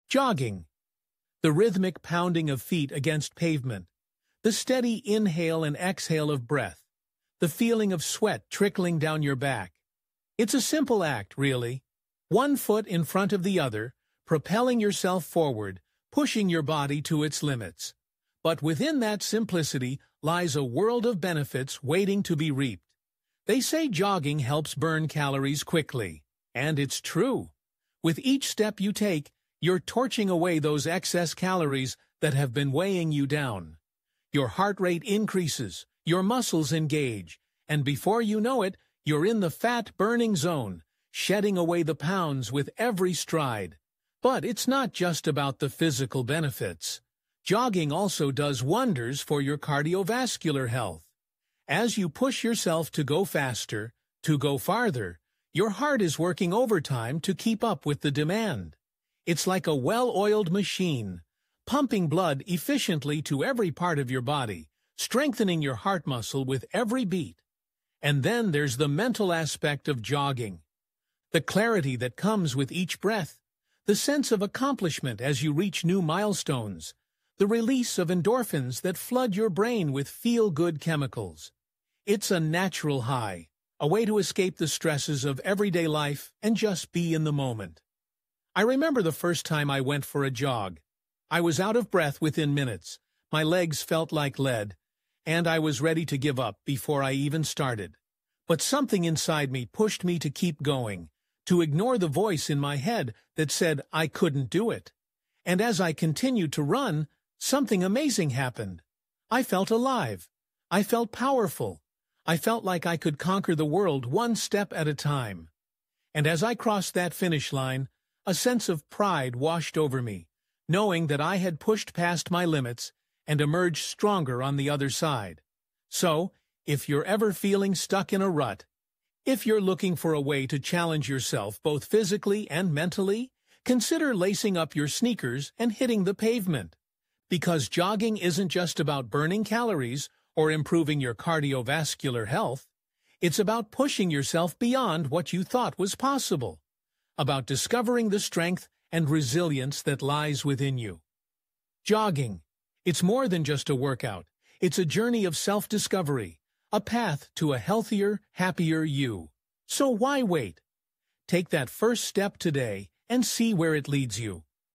Jogging. The rhythmic pounding of feet against pavement. The steady inhale and exhale of breath. The feeling of sweat trickling down your back. It's a simple act, really. One foot in front of the other, propelling yourself forward, pushing your body to its limits. But within that simplicity lies a world of benefits waiting to be reaped. They say jogging helps burn calories quickly. And it's true. With each step you take, you're torching away those excess calories that have been weighing you down. Your heart rate increases, your muscles engage, and before you know it, you're in the fat-burning zone, shedding away the pounds with every stride. But it's not just about the physical benefits. Jogging also does wonders for your cardiovascular health. As you push yourself to go faster, to go farther, your heart is working overtime to keep up with the demand. It's like a well-oiled machine, pumping blood efficiently to every part of your body, strengthening your heart muscle with every beat. And then there's the mental aspect of jogging. The clarity that comes with each breath, the sense of accomplishment as you reach new milestones, the release of endorphins that flood your brain with feel-good chemicals. It's a natural high, a way to escape the stresses of everyday life and just be in the moment. I remember the first time I went for a jog. I was out of breath within minutes, my legs felt like lead, and I was ready to give up before I even started. But something inside me pushed me to keep going, to ignore the voice in my head that said I couldn't do it. And as I continued to run, something amazing happened. I felt alive. I felt powerful. I felt like I could conquer the world one step at a time. And as I crossed that finish line, a sense of pride washed over me, knowing that I had pushed past my limits and emerged stronger on the other side. So, if you're ever feeling stuck in a rut, if you're looking for a way to challenge yourself both physically and mentally, consider lacing up your sneakers and hitting the pavement. Because jogging isn't just about burning calories or improving your cardiovascular health. It's about pushing yourself beyond what you thought was possible. About discovering the strength and resilience that lies within you. Jogging. It's more than just a workout. It's a journey of self-discovery, a path to a healthier, happier you. So why wait? Take that first step today and see where it leads you.